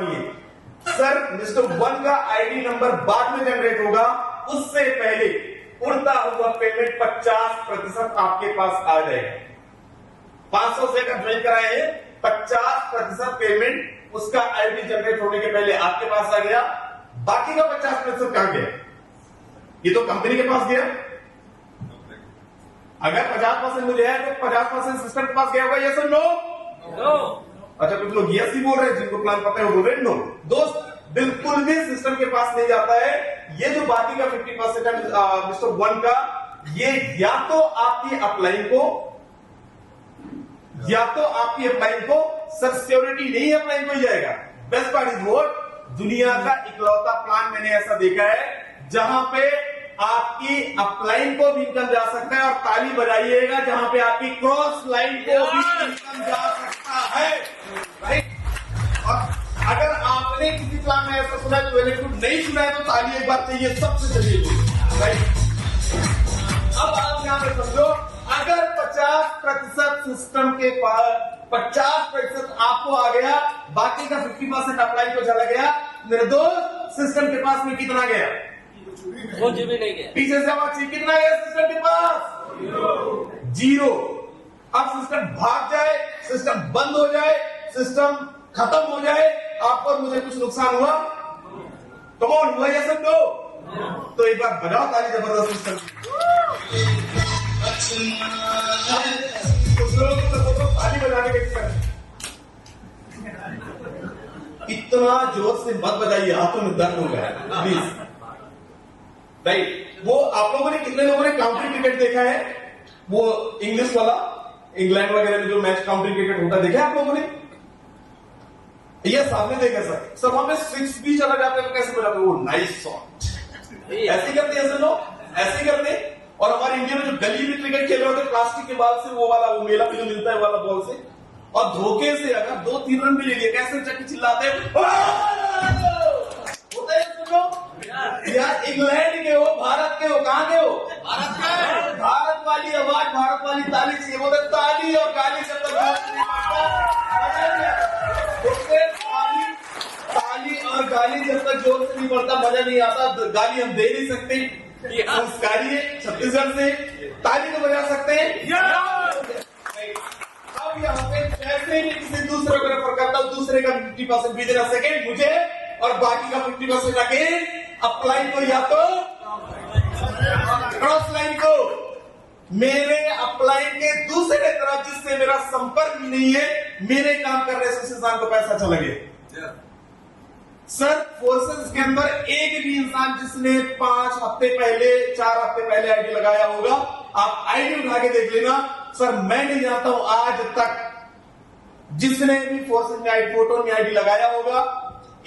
नहीं है sir. Mister 1 का आईडी नंबर बाद में जनरेट होगा, उससे पहले उड़ता हुआ पेमेंट 50% आपके पास आ जाएगा। 500 से अगर ज्वाइन कराए हैं 50% पेमेंट उसका आईडी जनरेट होने के पहले आपके पास आ गया। बाकी का 50% कहां गया? ये तो कंपनी के पास गया। अगर 50% मुझे है तो 50% सिस्टम के पास गया होगा। यस और नो? अच्छा, कुछ लोग यस ही बोल रहे हैं, जिनको प्लान पता है वो बोल रहे नो। दोस्त, बिल्कुल भी सिस्टम के पास नहीं जाता है। ये जो बाकी का 50% है मिस्टर 1 का, ये या तो आपकी अपलाइन को सर सिक्योरिटी नहीं अपलाइन को ही जाएगा। बेस्ट पार्ट इज व्हाट, दुनिया का इकलौता प्लान मैंने ऐसा देखा है जहां पे आपकी अपलाइन को भी इनकम जा सकता है, और ताली बजाइएगा जहां पे आपकी क्रॉस लाइन को भी इनकम जा सकता है, राइट। और अगर आपने किसी प्लान में ऐसा सुना है तो बेनिफिट नहीं सुना है तो ताली एक बार चाहिए, सबसे चाहिए, राइट। अब आप यहां पे समझो, अगर 50% सिस्टम के पास 50% आपको आ गया, बाकी का 50% अपलाइन को चला गया, मेरे दोस्त सिस्टम के पास में कितना गया? वो जीबी नहीं गया। पीछे से आवाज कितना गया सिस्टम के पास? 0। अब सिस्टम भाग जाए, सिस्टम बंद हो जाए, सिस्टम खत्म हो जाए, आपको और मुझे कुछ नुकसान हुआ? कौन हुआ ये सब? तो एक बार बजाओ ताली जबरदस्त सिस्टम। ताली बजाने के इतना जोर से मत बजाइए, हाथों में दर्द हो गया प्लीज, राइट। वो आप लोगों ने, कितने लोगों ने काउंटी क्रिकेट देखा है? वो इंग्लिश वाला, इंग्लैंड वगैरह में जो मैच काउंटी क्रिकेट होता है, देखा है आप लोगों ने? ये सामने देखा सर वहां पे 6 भी चला जाता है तो कैसे बजाते? वो नाइस शॉट, ऐसे करते हैं लोग, ऐसे करते। और हमारे इंडिया में जो गली में क्रिकेट खेल रहे होते प्लास्टिक के बॉल से, वो वाला, वो मेला में जो मिलता है वाला बॉल से, और धोखे से अगर 2-3 रन भी ले लिए, कैसे चक्की चिल्लाते हैं होता है सुनो। यार इंग्लैंड के हो, भारत के हो, कहां के हो? भारत के। भारत वाली आवाज, भारत वाली ताली चाहिए। बोलते ताली और गाली जब तक ताली और गाली जब तक जोर से नहीं पड़ता मजा नहीं आता। गाली हम दे नहीं सकते, संस्कारी है छत्तीसगढ़ से, ताली तो बजा सकते हैं। अब यहाँ पे जैसे ही किसी दूसरे को रेफर करता हूं, दूसरे का 50% विदिन सेकेंड मुझे, और बाकी का 50% अगेन अपलाइन को या तो क्रॉस लाइन को। मेरे अपलाइन के दूसरे तरफ जिससे मेरा संपर्क भी नहीं है, मेरे काम करने से उस इंसान को पैसा चला गया। सर फोर्सेस के अंदर एक भी इंसान जिसने 5 हफ्ते पहले, 4 हफ्ते पहले आईडी लगाया होगा, आप आईडी उठा के देख लेना। सर मैं नहीं जानता हूं आज तक जिसने भी फोर्सेस में आईडी, फोटो में आईडी लगाया होगा,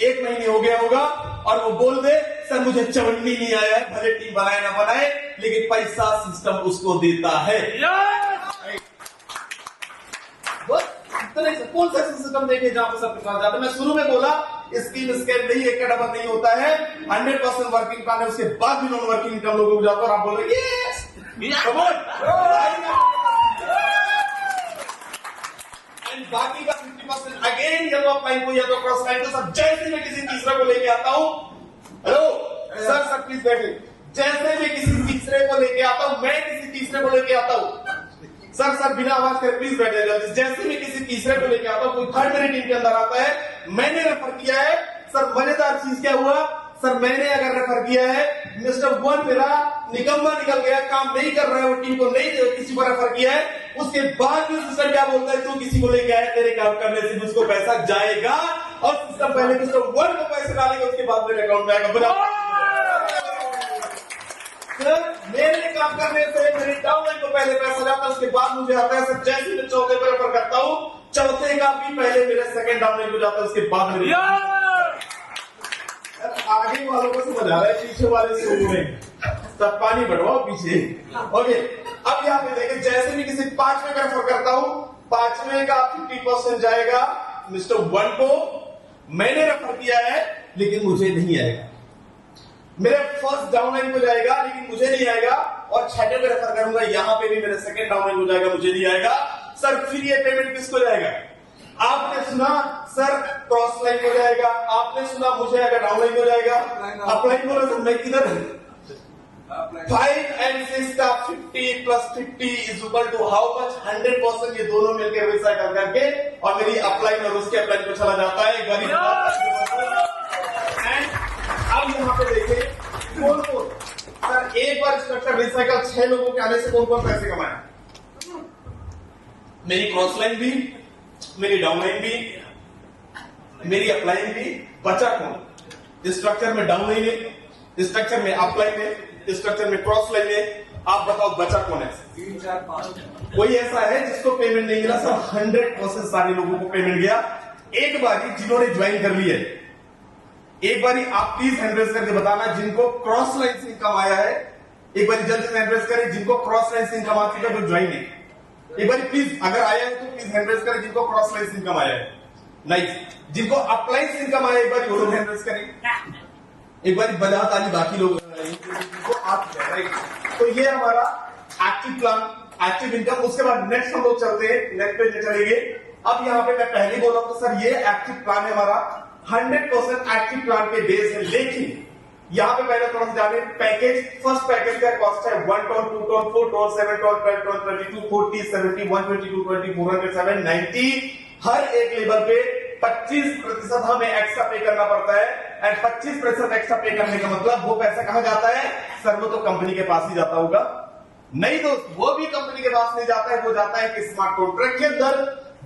1 महीने हो गया होगा, और वो बोल दे सर मुझे चवन्नी नहीं आया है, भले टीम बनाए ना बनाए, लेकिन पैसा सिस्टम उसको देता है। कौन सा सिस्टम देखे जहां पर सब निकाल जाता है? मैं शुरू में बोला स्कीम स्कैम नहीं, एक का डबल नहीं होता है। 100% वर्किंग प्लान है, उसके बाद भी नॉन वर्किंग इनकम लोगों को जाता है, और आप बोल रहे यस बाकी का 50% अगेन या तो अपलाइन को या तो क्रॉस लाइन को। सब जैसे मैं किसी तीसरे को लेके आता हूं, हेलो सर प्लीज बैठे, जैसे मैं किसी तीसरे को लेके आता हूं, मैं किसी तीसरे को लेके आता हूं, सर बिना आवाज कर प्लीज बैठे। जैसे मैं किसी तीसरे को लेके आता हूं, कोई थर्ड मेरी टीम के अंदर आता है, मैंने रेफर किया है। सर मजेदार चीज क्या हुआ, सर मैंने अगर रेफर किया है, मिस्टर 1 मेरा निकम्मा निकल गया, काम नहीं कर रहा है, वो टीम को नहीं, किसी को रेफर किया है, उसके बाद भी सिस्टम क्या बोलता है, तू किसी को लेके आया, तेरे काम करने से मुझको पैसा जाएगा, और सिस्टम पहले मिस्टर 1 को पैसे डालेगा, उसके बाद मेरे अकाउंट में आएगा। सर मेरे काम करने से मेरी डाउनलाइन को पहले पैसा जाता है, उसके बाद मुझे आता है। सर जैसे मैं चौथे पे रेफर करता हूं, चौथे का भी पहले मेरे सेकंड डाउनलाइन को जाता है, उसके बाद मेरे आगे वालों को समझ आ रहा है, पीछे वाले से सब पानी बढ़वाओ पीछे। ओके, अब यहाँ पे देखें, जैसे भी किसी 5वें का रेफर करता हूं, 5वें का 50% जाएगा मिस्टर 1 को। मैंने रेफर किया है लेकिन मुझे नहीं आएगा, मेरे फर्स्ट डाउनलाइन को जाएगा लेकिन मुझे नहीं आएगा, और 6वें पे रेफर करूंगा, यहां पे भी मेरे सेकंड डाउनलाइन को जाएगा, मुझे नहीं आएगा। सर फिर ये पेमेंट किसको जाएगा? आपने सुना सर क्रॉस लाइन हो जाएगा, आपने सुना मुझे अगर डाउन लाइन हो जाएगा, अपलाइन बोला सर मैं किधर 5 and 6 का 50 plus 50 is equal to how much 100%। ये दोनों मिलकर रिसाइकल करके और मेरी अपलाइन और उसके अपलाइन को चला जाता है गरीब। एंड अब यहाँ पे देखें कौन कौन सर एक बार स्ट्रक्चर रिसाइकल 6 लोगों के आने से कौन कौन पैसे कमाए। मेरी क्रॉस लाइन भी, मेरी डाउन लाइन भी, मेरी अपलाइन भी, बचा कौन स्ट्रक्चर में डाउन लाइन है, स्ट्रक्चर में अपलाइन है, स्ट्रक्चर में क्रॉस लाइन है। आप बताओ बचा कौन है? 3 4 5 कोई ऐसा है जिसको पेमेंट नहीं मिला? सब 100% सारे लोगों को पेमेंट गया। एक बारी जिन्होंने ज्वाइन कर लिया है, एक बारी आप प्लीज हैंड रेज करके बताना जिनको क्रॉस लाइन से इनकम आया है। एक बारी जल्दी से हैंड रेज करें जिनको क्रॉस लाइन से इनकम आती है जो ज्वाइन है। एक बारी प्लीज अगर आया है तो प्लीज हैंड रेज करें जिनको क्रॉस लाइन से इनकम आया है। नाइस। जिनको अपलाइन से इनकम आया एक बार वो लोग हैंड रेज करें। एक बार बजा ताली बाकी लोग को आप राइट। तो ये हमारा एक्टिव प्लान, एक्टिव इनकम। उसके बाद नेक्स्ट हम लोग चलते हैं, नेक्स्ट पे चलेंगे। अब यहाँ पे मैं पहले बोला तो सर ये एक्टिव प्लान है हमारा 100% एक्टिव प्लान पे बेस है। लेकिन यहाँ पे पहले थोड़ा सा जाने पैकेज। फर्स्ट पैकेज का कॉस्ट है 1 ton 2 ton 4 ton 7 ton 12 ton 22 40 70 122 20 407 90। हर एक लेबर पे 25% हमें एक्स्ट्रा पे करना पड़ता है। एंड 25% एक्स्ट्रा पे करने का मतलब वो पैसा कहां जाता है सर? वो तो कंपनी के पास ही जाता होगा। नहीं दोस्त, वो भी कंपनी के पास नहीं जाता है, वो जाता है कि स्मार्ट कॉन्ट्रैक्ट के अंदर,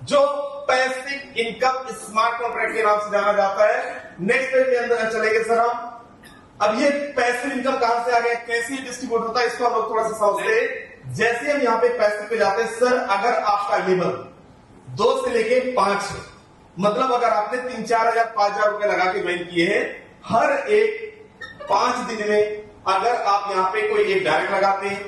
जो पैसिव इनकम स्मार्ट कॉन्ट्रैक्ट के नाम से जाना जाता है। नेक्स्ट पेज के अंदर चलेंगे सर हम। अब ये पैसिव इनकम कहां से आ गया, कैसे डिस्ट्रीब्यूट होता है, इसको हम लोग थोड़ा सा समझते हैं। जैसे हम यहाँ पे पैसिव पे जाते हैं सर, अगर आपका लेबर 2 से लेके 5 है, मतलब अगर आपने 3-4 हजार 5,000 रुपए लगा के ज्वाइन किए हैं, हर एक 5 दिन में अगर आप यहाँ पे कोई एक डायरेक्ट लगाते हैं,